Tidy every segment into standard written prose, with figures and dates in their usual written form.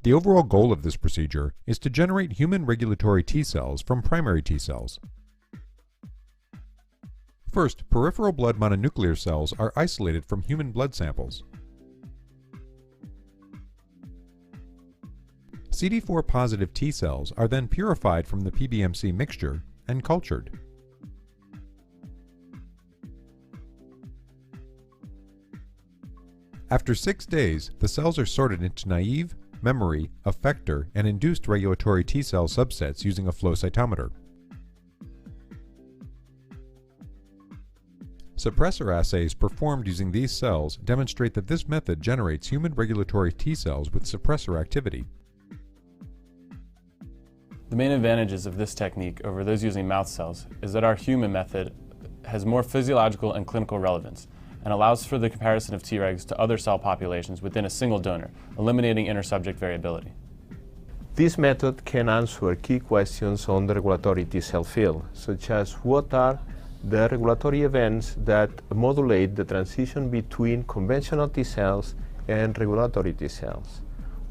The overall goal of this procedure is to generate human regulatory T cells from primary T cells. First, peripheral blood mononuclear cells are isolated from human blood samples. CD4 positive T cells are then purified from the PBMC mixture and cultured. After 6 days, the cells are sorted into naive, memory, effector, and induced regulatory T cell subsets using a flow cytometer. Suppressor assays performed using these cells demonstrate that this method generates human regulatory T cells with suppressor activity. The main advantages of this technique over those using mouse cells is that our human method has more physiological and clinical relevance and allows for the comparison of Tregs to other cell populations within a single donor, eliminating inter-subject variability. This method can answer key questions on the regulatory T cell field, such as what are the regulatory events that modulate the transition between conventional T cells and regulatory T cells,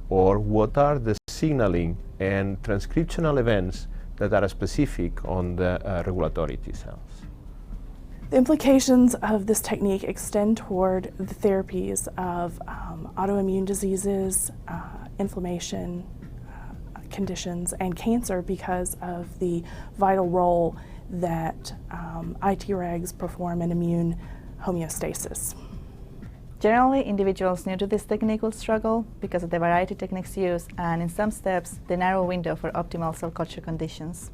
or what are the signaling and transcriptional events that are specific on the regulatory T cells. The implications of this technique extend toward the therapies of autoimmune diseases, inflammation conditions, and cancer because of the vital role that iTregs perform in immune homeostasis. Generally, individuals new to this technique will struggle because of the variety of techniques used and, in some steps, the narrow window for optimal cell culture conditions.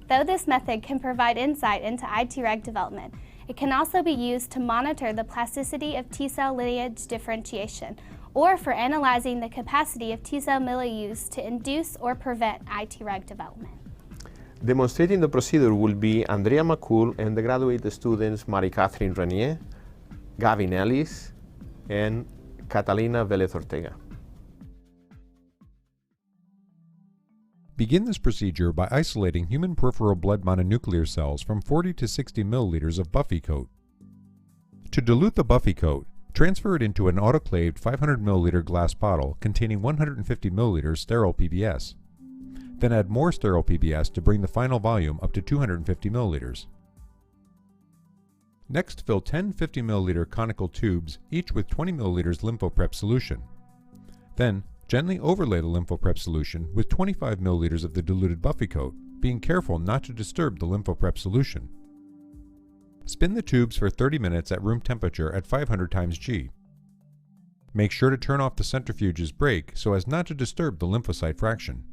Though this method can provide insight into iTreg development, it can also be used to monitor the plasticity of T-cell lineage differentiation, or for analyzing the capacity of T-cell milieux to induce or prevent iTreg development. Demonstrating the procedure will be Andrea McCool and the graduate students Marie-Catherine Renier, Gavin Ellis, and Catalina Velez Ortega. Begin this procedure by isolating human peripheral blood mononuclear cells from 40 to 60 milliliters of Buffy coat. To dilute the Buffy coat, transfer it into an autoclaved 500 milliliter glass bottle containing 150 milliliters sterile PBS. Then add more sterile PBS to bring the final volume up to 250 milliliters. Next, fill 10 50 milliliter conical tubes, each with 20 milliliters lymphoprep solution. Then, gently overlay the lymphoprep solution with 25 milliliters of the diluted Buffy coat, being careful not to disturb the lymphoprep solution. Spin the tubes for 30 minutes at room temperature at 500 times G. Make sure to turn off the centrifuge's brake so as not to disturb the lymphocyte fraction.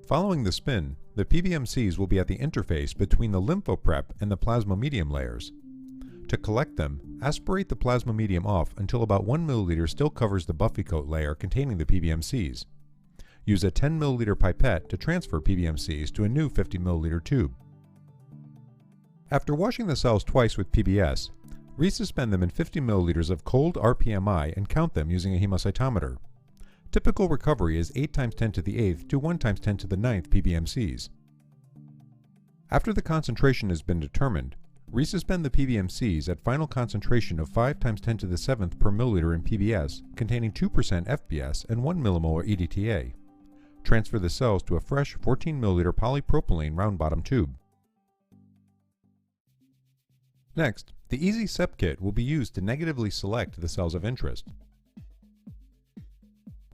Following the spin, the PBMCs will be at the interface between the lymphoprep and the plasma medium layers. To collect them, aspirate the plasma medium off until about 1 milliliter still covers the Buffy coat layer containing the PBMCs. Use a 10 milliliter pipette to transfer PBMCs to a new 50 milliliter tube. After washing the cells twice with PBS, resuspend them in 50 milliliters of cold RPMI and count them using a hemocytometer. Typical recovery is 8 times 10 to the 8th to 1 times 10 to the 9th PBMCs. After the concentration has been determined, resuspend the PBMCs at final concentration of 5 times 10 to the 7th per milliliter in PBS containing 2% FBS and 1 millimolar EDTA. Transfer the cells to a fresh 14 milliliter polypropylene round-bottom tube. Next, the Easy Sep kit will be used to negatively select the cells of interest.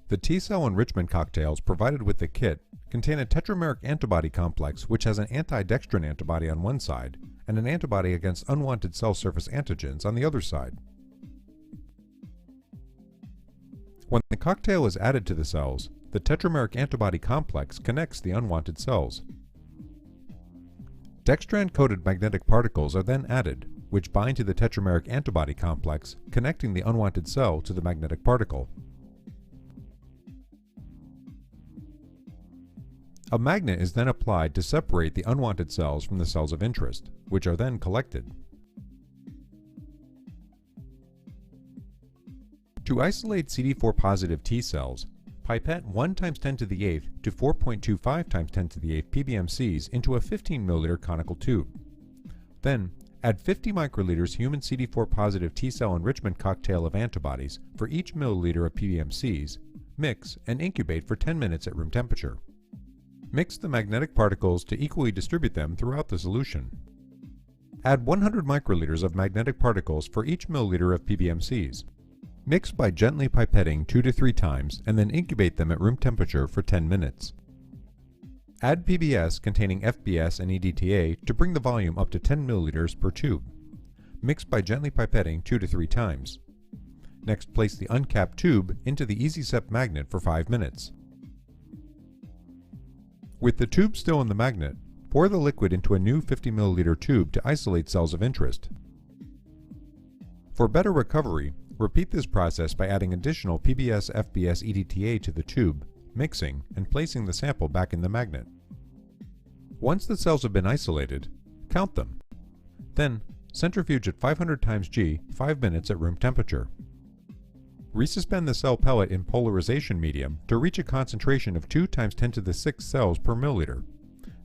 The T-cell enrichment cocktails provided with the kit contain a tetrameric antibody complex which has an anti-dextrin antibody on one side and an antibody against unwanted cell surface antigens on the other side. When the cocktail is added to the cells, the tetrameric antibody complex connects the unwanted cells. Dextran-coated magnetic particles are then added, which bind to the tetrameric antibody complex, connecting the unwanted cell to the magnetic particle. A magnet is then applied to separate the unwanted cells from the cells of interest, which are then collected. To isolate CD4 positive T cells, pipette 1 times 10 to the 8th to 4.25 times 10 to the 8th PBMCs into a 15 milliliter conical tube. Then, Add 50 microliters human CD4 positive T-cell enrichment cocktail of antibodies for each milliliter of PBMCs, mix, and incubate for 10 minutes at room temperature. Mix the magnetic particles to equally distribute them throughout the solution. Add 100 microliters of magnetic particles for each milliliter of PBMCs. Mix by gently pipetting 2 to 3 times and then incubate them at room temperature for 10 minutes. Add PBS containing FBS and EDTA to bring the volume up to 10 milliliters per tube. Mix by gently pipetting 2 to 3 times. Next, place the uncapped tube into the EasySep magnet for 5 minutes. With the tube still in the magnet, pour the liquid into a new 50 milliliter tube to isolate cells of interest. For better recovery, repeat this process by adding additional PBS, FBS, EDTA to the tube, mixing, and placing the sample back in the magnet. Once the cells have been isolated, count them. Then, centrifuge at 500 times G 5 minutes at room temperature. Resuspend the cell pellet in polarization medium to reach a concentration of 2 times 10 to the 6 cells per milliliter.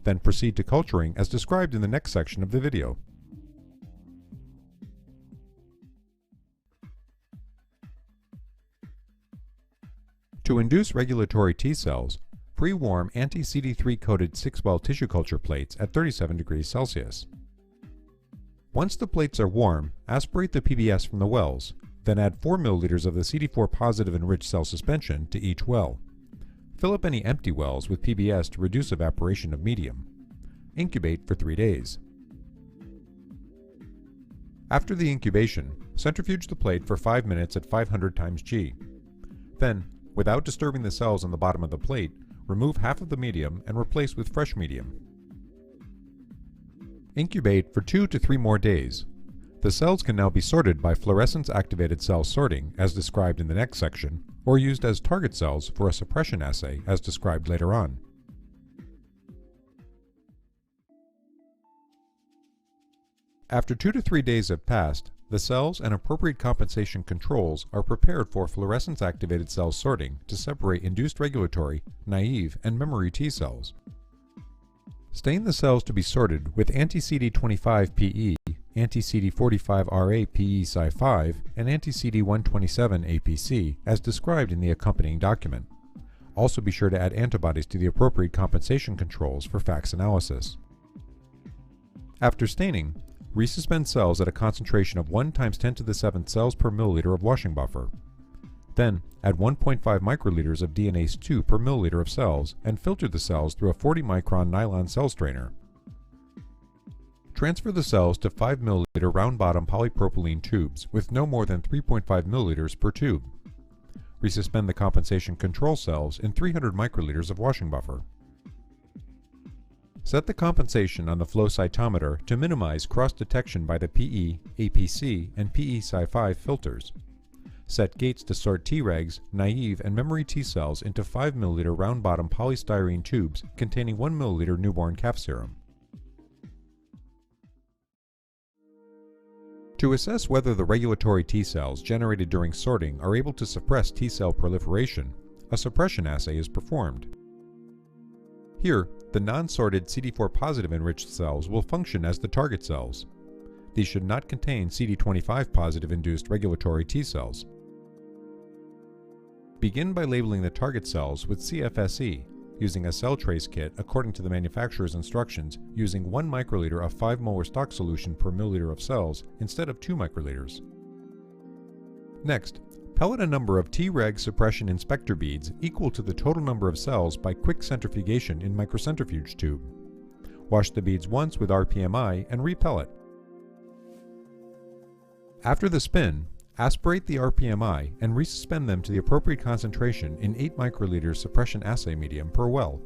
Then proceed to culturing as described in the next section of the video. To induce regulatory T cells, pre-warm anti-CD3 coated 6-well tissue culture plates at 37 degrees Celsius. Once the plates are warm, aspirate the PBS from the wells, then add 4 milliliters of the CD4 positive enriched cell suspension to each well. Fill up any empty wells with PBS to reduce evaporation of medium. Incubate for 3 days. After the incubation, centrifuge the plate for 5 minutes at 500 times G. Then, without disturbing the cells on the bottom of the plate, remove half of the medium and replace with fresh medium. Incubate for 2 to 3 more days. The cells can now be sorted by fluorescence-activated cell sorting, as described in the next section, or used as target cells for a suppression assay, as described later on. After 2 to 3 days have passed, the cells and appropriate compensation controls are prepared for fluorescence-activated cell sorting to separate induced regulatory, naive, and memory T cells. Stain the cells to be sorted with anti-CD25 PE, anti-CD45RA PE Sci5, and anti-CD127 APC, as described in the accompanying document. Also be sure to add antibodies to the appropriate compensation controls for FACS analysis. After staining, resuspend cells at a concentration of 1 times 10 to the 7th cells per milliliter of washing buffer. Then, add 1.5 microliters of DNase-2 per milliliter of cells and filter the cells through a 40 micron nylon cell strainer. Transfer the cells to 5 milliliter round-bottom polypropylene tubes with no more than 3.5 milliliters per tube. Resuspend the compensation control cells in 300 microliters of washing buffer. Set the compensation on the flow cytometer to minimize cross-detection by the PE, APC, and PE Sci5 filters. Set gates to sort Tregs, naive, and memory T cells into 5 ml round-bottom polystyrene tubes containing 1 ml newborn calf serum. To assess whether the regulatory T cells generated during sorting are able to suppress T cell proliferation, a suppression assay is performed. Here, the non-sorted CD4 positive enriched cells will function as the target cells. These should not contain CD25 positive induced regulatory T cells. Begin by labeling the target cells with CFSE, using a cell trace kit according to the manufacturer's instructions, using 1 microliter of 5 molar stock solution per milliliter of cells instead of 2 microliters. Next, pellet a number of Treg suppression inspector beads equal to the total number of cells by quick centrifugation in microcentrifuge tube. Wash the beads once with RPMI and repellet. After the spin, aspirate the RPMI and resuspend them to the appropriate concentration in 8 microliters suppression assay medium per well.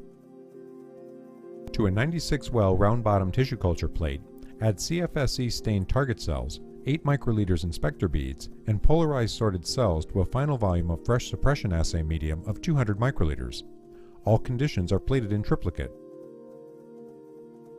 To a 96-well round-bottom tissue culture plate, add CFSE stained target cells, 8 microliters inspector beads, and polarized sorted cells to a final volume of fresh suppression assay medium of 200 microliters. All conditions are plated in triplicate.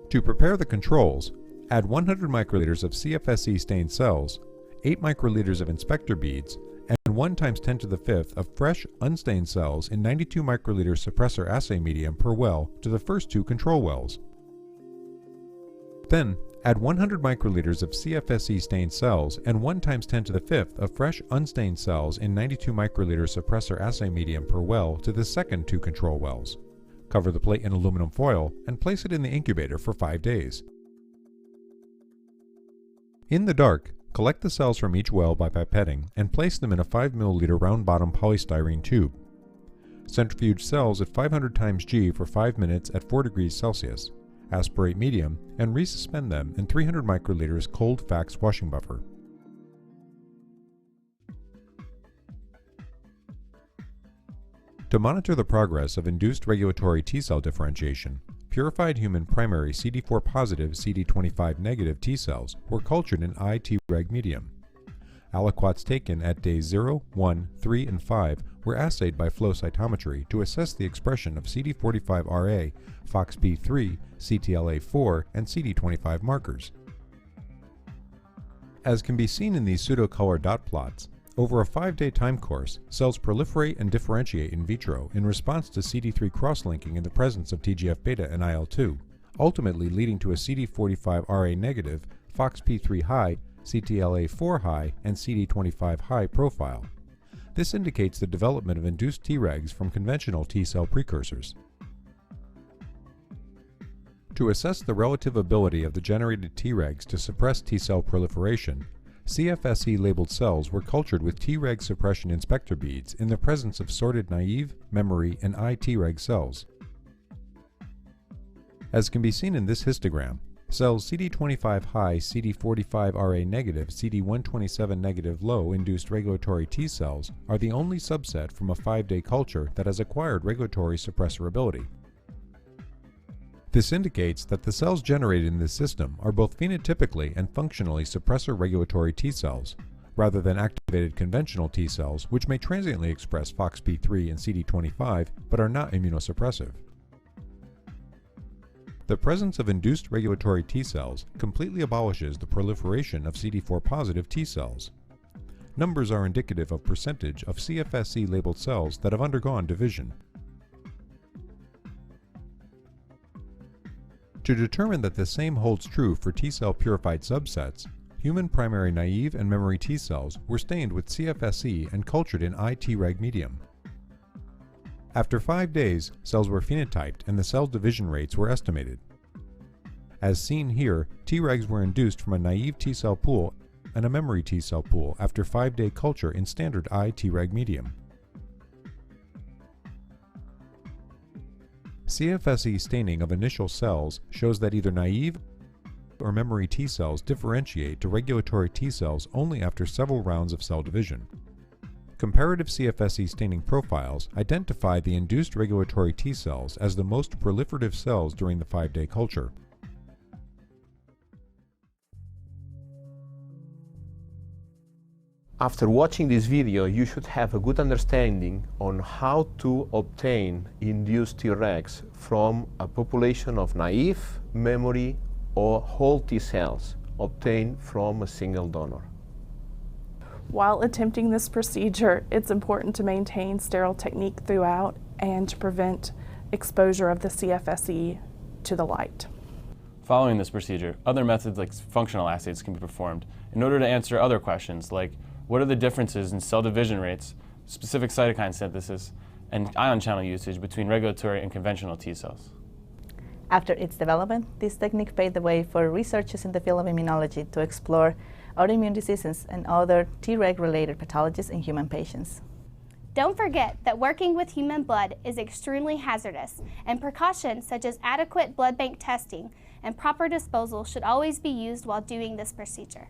To prepare the controls, add 100 microliters of CFSE stained cells, 8 microliters of inspector beads, and 1 times 10 to the 5th of fresh, unstained cells in 92 microliter suppressor assay medium per well to the first 2 control wells. Then, Add 100 microliters of CFSE stained cells and 1 × 10⁵ of fresh unstained cells in 92 microliter suppressor assay medium per well to the second 2 control wells. Cover the plate in aluminum foil and place it in the incubator for 5 days. In the dark, collect the cells from each well by pipetting and place them in a 5 ml round-bottom polystyrene tube. Centrifuge cells at 500 × G for 5 minutes at 4 degrees Celsius. Aspirate medium and resuspend them in 300 microliters cold Fax washing buffer. To monitor the progress of induced regulatory T-cell differentiation, purified human primary CD4 positive CD25 negative T cells were cultured in iTreg medium. Aliquots taken at days 0, 1, 3, and 5 were assayed by flow cytometry to assess the expression of CD45RA, FOXP3, CTLA4, and CD25 markers. As can be seen in these pseudo-color dot plots, over a 5-day time course, cells proliferate and differentiate in vitro in response to CD3 cross-linking in the presence of TGF-beta and IL-2, ultimately leading to a CD45RA negative, FOXP3 high, CTLA4 high, and CD25 high profile. This indicates the development of induced Tregs from conventional T-cell precursors. To assess the relative ability of the generated Tregs to suppress T-cell proliferation, CFSE-labeled cells were cultured with Treg suppression inspector beads in the presence of sorted naive, memory, and iTreg cells. As can be seen in this histogram, cells CD25 high, CD45RA negative, CD127 negative low induced regulatory T cells are the only subset from a 5-day culture that has acquired regulatory suppressor ability. This indicates that the cells generated in this system are both phenotypically and functionally suppressor regulatory T cells, rather than activated conventional T cells which may transiently express FOXP3 and CD25 but are not immunosuppressive. The presence of induced regulatory T cells completely abolishes the proliferation of CD4 positive T cells. Numbers are indicative of percentage of CFSE-labeled cells that have undergone division. To determine that the same holds true for T-cell purified subsets, human primary naive and memory T cells were stained with CFSE and cultured in iTreg medium. After 5 days, cells were phenotyped and the cell division rates were estimated. As seen here, Tregs were induced from a naive T-cell pool and a memory T-cell pool after 5-day culture in standard iTreg medium. CFSE staining of initial cells shows that either naive or memory T cells differentiate to regulatory T cells only after several rounds of cell division. Comparative CFSE staining profiles identify the induced regulatory T cells as the most proliferative cells during the 5-day culture. After watching this video, you should have a good understanding on how to obtain induced Tregs from a population of naive, memory, or whole T cells obtained from a single donor. While attempting this procedure, it's important to maintain sterile technique throughout and to prevent exposure of the CFSE to the light. Following this procedure, other methods like functional assays can be performed in order to answer other questions like what are the differences in cell division rates, specific cytokine synthesis, and ion channel usage between regulatory and conventional T cells. After its development, this technique paved the way for researchers in the field of immunology to explore autoimmune diseases and other Treg-related pathologies in human patients. Don't forget that working with human blood is extremely hazardous, and precautions such as adequate blood bank testing and proper disposal should always be used while doing this procedure.